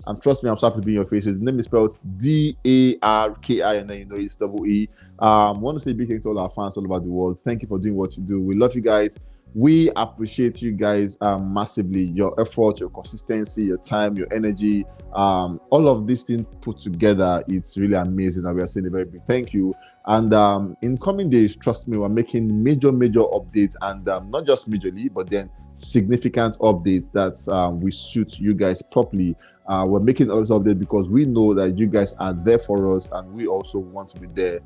And trust me, I'm sorry to be in your faces. The name is spelled Darki, and then it's double E. Want to say big thanks to all our fans all over the world. Thank you for doing what you do. We love you guys. We appreciate you guys massively. Your effort, your consistency, your time, your energy, all of these things put together, it's really amazing. And we are saying a very big thank you. And in coming days, trust me, we're making major updates, and not just majorly, but then significant updates that we suit you guys properly. We're making all this update because we know that you guys are there for us, and we also want to be there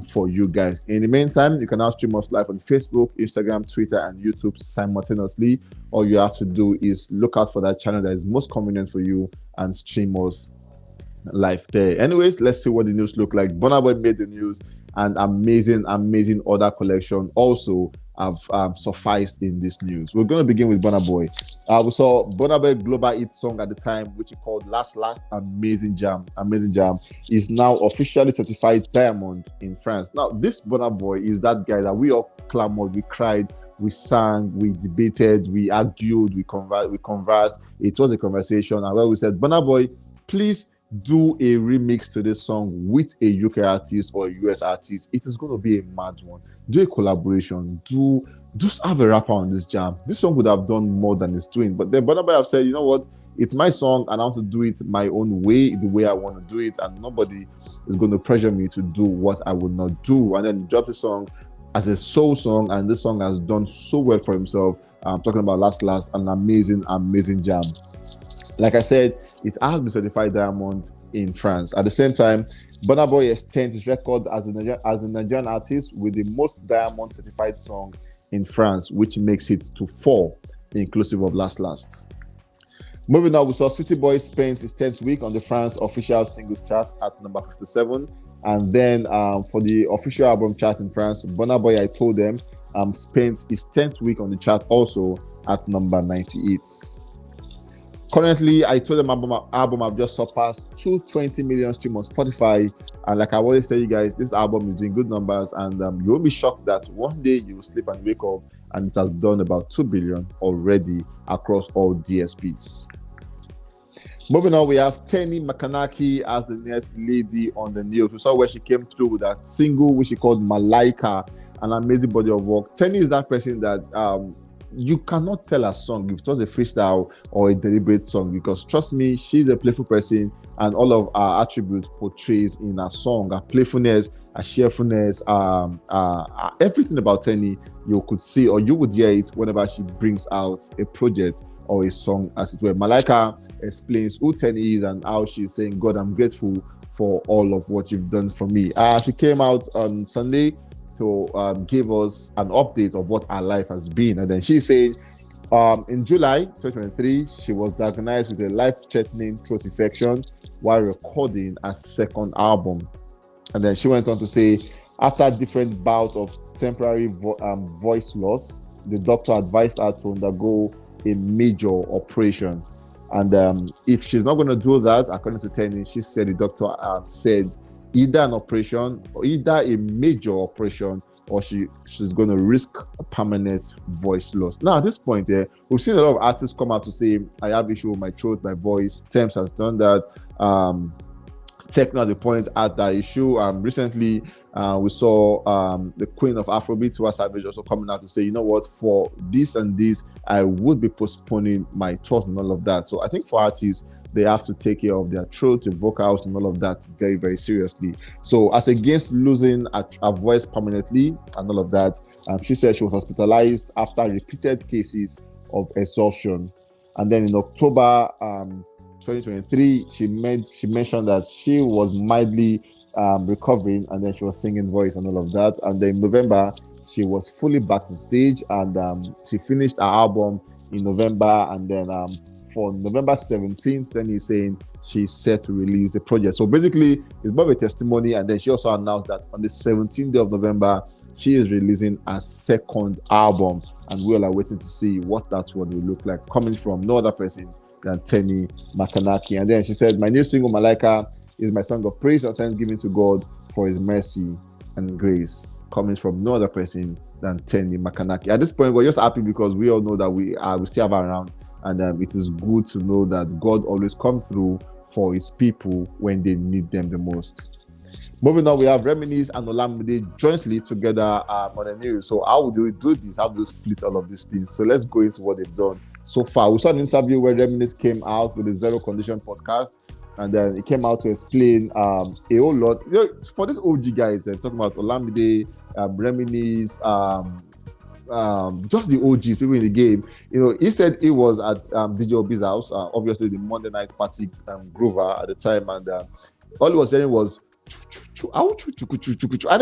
for you guys. In the meantime, you can now stream us live on Facebook, Instagram, Twitter, and YouTube simultaneously. All you have to do is look out for that channel that is most convenient for you and stream us live there. Anyways, let's see what the news look like. Burna Boy made the news, and amazing other collection also have sufficed in this news. We're going to begin with Burna Boy. We saw Burna Boy global hit song at the time, which he called Last Amazing Jam. Is now officially certified diamond in France. Now, this Burna Boy is that guy that we all clamored, we cried, we sang, we debated, we argued, we conversed. It was a conversation, and where we said, Burna Boy, please do a remix to this song with a UK artist or a US artist. It is going to be a mad one. Do a collaboration. Do just have a rapper on this jam. This song would have done more than it's doing. But then Burna Boy have said, you know what? It's my song, and I want to do it my own way, the way I want to do it, and nobody is going to pressure me to do what I would not do. And then drop the song as a soul song, and this song has done so well for himself. I'm talking about Last, an amazing jam. Like I said, it has been certified diamond in France. At the same time, Burna Boy extends his record as a Nigerian artist with the most diamond certified song in France, which makes it to 4, inclusive of Last. Moving on, we saw City Boy spent his 10th week on the France official singles chart at number 57. And then for the official album chart in France, Burna Boy, I told them, spent his 10th week on the chart also at number 98. Currently, I told them album I've just surpassed 220 million streams on Spotify, and like I always tell you guys, this album is doing good numbers, and you will be shocked that one day you will sleep and wake up and it has done about 2 billion already across all DSPs. Moving on, we have Teni Makanaki as the next lady on the news. We saw where she came through with that single which she called Malaika, an amazing body of work. Teni is that person that you cannot tell a song if it was a freestyle or a deliberate song, because trust me, she's a playful person, and all of our attributes portrays in her song, her playfulness, her cheerfulness, everything about Teni you could see or you would hear it whenever she brings out a project or a song, as it were. Malaika explains who Teni is and how she's saying, God, I'm grateful for all of what you've done for me. She came out on Sunday to give us an update of what her life has been. And then she said, in July 2023, she was diagnosed with a life-threatening throat infection while recording her second album. And then she went on to say, after different bouts of temporary voice loss, the doctor advised her to undergo a major operation. And if she's not going to do that, according to Teni, she said the doctor said either an operation or either a major operation, or she's going to risk a permanent voice loss. Now, at this point there, we've seen a lot of artists come out to say, I have issue with my throat, my voice. Thames has done that. Techno at the point at that issue. Recently, we saw the queen of Afrobeats, Tiwa Savage, also coming out to say, you know what, for this and this, I would be postponing my tour and all of that. So I think for artists, they have to take care of their throat, their vocals, and all of that very, very seriously. So as against losing a voice permanently and all of that, she said she was hospitalized after repeated cases of exhaustion. And then in October 2023, she mentioned that she was mildly recovering, and then she was singing voice and all of that. And then in November, she was fully back on stage, and she finished her album in November. And then for November 17th, then he's saying she's set to release the project. So basically, it's more of a testimony. And then she also announced that on the 17th day of November, she is releasing her second album, and we all are waiting to see what that one will look like, coming from no other person than Teni Makanaki. And then she said, my new single Malaika is my song of praise and thanksgiving to God for his mercy and grace, coming from no other person than Teni Makanaki. At this point, we're just happy because we all know that we still have her around, and it is good to know that God always comes through for his people when they need them the most. Moving on, we have Reminisce and Olamide jointly together on the news. So how do we do this? How do we split all of these things? So let's go into what they've done so far. We saw an interview where Reminisce came out with the Zero Condition podcast, and then he came out to explain a whole lot. You know, for these OG guys, they're talking about Olamide, Reminisce, just the OGs, people in the game. You know, he said he was at DJ Obi's house, obviously the Monday night party groover at the time, and all he was saying was, and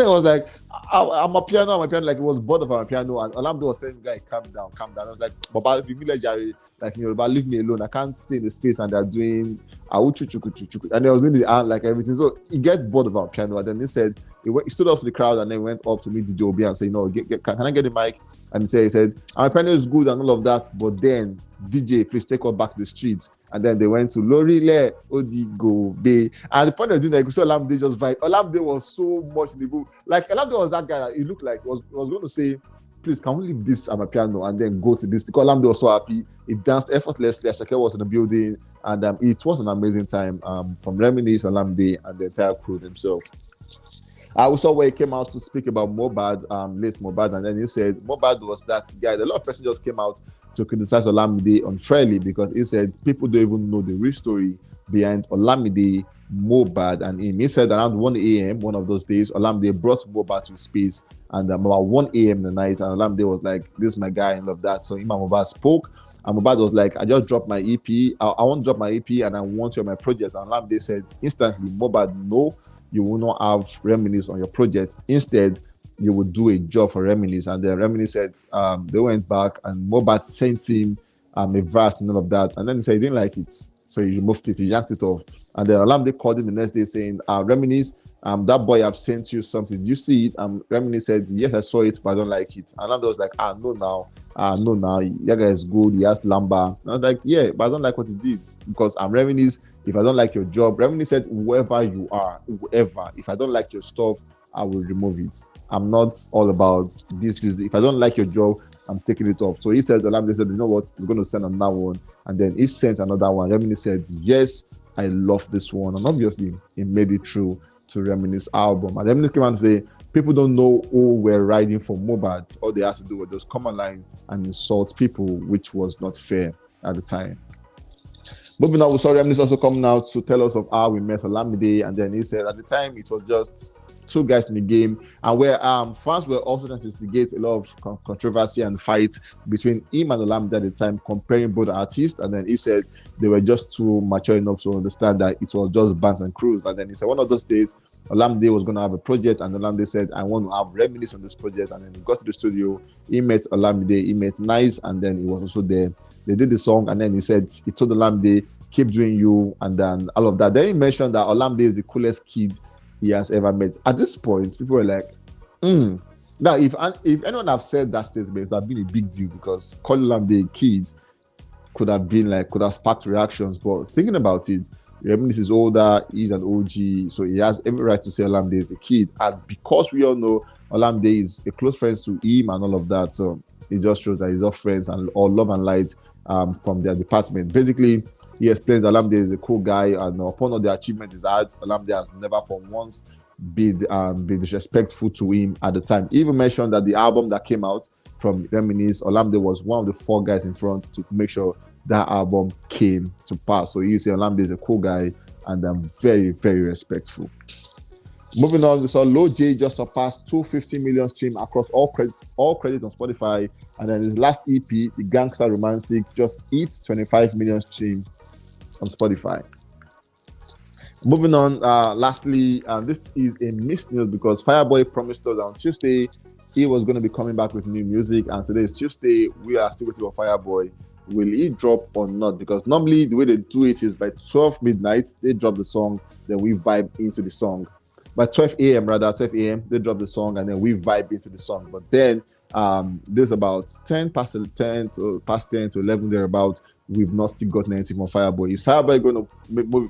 then it was like, I'm a piano, like he was bored of our piano, and Olamide was telling the guy, calm down. I was like, Baba, if you like Jerry, like, you know, but leave me alone. I can't stay in the space, and they're doing and they was doing the art, like everything. So he get bored of our piano, and then he said he stood up to the crowd and then went up to meet DJ Obi and said, no, can I get the mic? And he said, my piano is good and all of that, but then DJ, please take us back to the streets. And then they went to Lorile, Odigo, Bay. And the point of doing that, so Olamide just vibe. Olamide was so much in the book. Like, Olamide was that guy that he looked like was going to say, please, can we leave this at my piano and then go to this? Because Olamide was so happy. He danced effortlessly. Ashake was in the building. And it was an amazing time from Reminisce, Olamide, and the entire crew themselves. I also where he came out to speak about Mohbad, late Mohbad, and then he said Mohbad was that guy. A lot of person just came out to criticize Olamide unfairly because he said people don't even know the real story behind Olamide, Mohbad, and him. He said around 1 a.m. one of those days, Olamide brought Mohbad to his space, and about 1 a.m. the night, and Olamide was like, "This is my guy," and love that. So him and Mohbad spoke, and Mohbad was like, "I just dropped my EP. I want to drop my EP, and I want you on my project." And Olamide said instantly, "Mohbad, no. You will not have Reminisce on your project. Instead, you will do a job for Reminisce." And then Reminisce said they went back and Mohbad sent him a verse and all of that. And then he said he didn't like it. So he removed it, he yanked it off. And then Olamide called him the next day saying, Reminisce, that boy have sent you something. Did you see it? And Reminisce said, yes, I saw it, but I don't like it. And Olamide was like, no now. That guy is good. He has Lamba. And I was like, yeah, but I don't like what he did because I'm Reminisce. If I don't like your job, Reminisce said, whoever you are, if I don't like your stuff, I will remove it. I'm not all about this. If I don't like your job, I'm taking it off. So he said, Olamide said, you know what? He's going to send another one. And then he sent another one. Reminisce said, yes, I love this one. And obviously, he made it through to Reminisce album. And Reminisce came out and say, people don't know who were riding for Mohbad. All they had to do was just come online and insult people, which was not fair at the time. Moving on, we saw Reminisce also coming out to tell us of how we met Olamide, and then he said at the time it was just two guys in the game, and where fans were also trying to instigate a lot of controversy and fight between him and Olamide at the time, comparing both artists. And then he said they were just too mature enough to understand that it was just bands and crews. And then he said one of those days Olamide was going to have a project, and Olamide said, I want to have Reminisce on this project. And then he got to the studio, he met Olamide, he met Nice, and then he was also there. They did the song, and then he said, he told Olamide, keep doing you, and then all of that. Then he mentioned that Olamide is the coolest kid he has ever met. At this point, people were like, Now, if anyone have said that statement, it would have been a big deal because calling Olamide a kid could have sparked reactions. But thinking about it, Reminisce is older, he's an OG, so he has every right to say Olamide is the kid. And because we all know Olamide is a close friend to him and all of that, so it just shows that he's all friends and all love and light from their department. Basically, he explains that Olamide is a cool guy, and upon all the achievements he's had, Olamide has never for once been disrespectful to him at the time. He even mentioned that the album that came out from Reminisce, Olamide was one of the 4 guys in front to make sure that album came to pass. So you see Olamide is a cool guy, and I'm very, very respectful. Moving on, we saw Lil J just surpassed 250 million streams across all credits on Spotify, and then his last EP, The Gangsta Romantic, just hit 25 million streams on Spotify. Moving on, lastly, this is a mixed news because Fireboy promised us on Tuesday he was going to be coming back with new music, and today is Tuesday. We are still waiting for Fireboy. Will he drop or not? Because normally the way they do it is by 12 midnight, they drop the song, then we vibe into the song. By 12 a.m., they drop the song, and then we vibe into the song. But then there's about 10 past 10 to 11 thereabout. We've not still gotten anything from Fireboy. Is Fireboy going to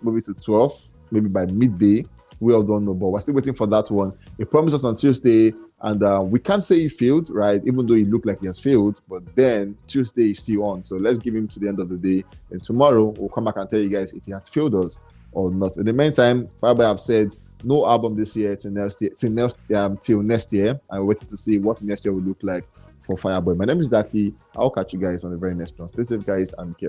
move it to 12? Maybe by midday? We all don't know, but we're still waiting for that one. He promised us on Tuesday, and we can't say he failed, right? Even though he looked like he has failed, but then Tuesday is still on. So let's give him to the end of the day. And tomorrow we'll come back and tell you guys if he has failed us or not. In the meantime, Fireboy have said no album this year till next year, till next year. I'm waiting to see what next year will look like for Fireboy. My name is Daki. I'll catch you guys on the very next one. Stay safe, guys, and care.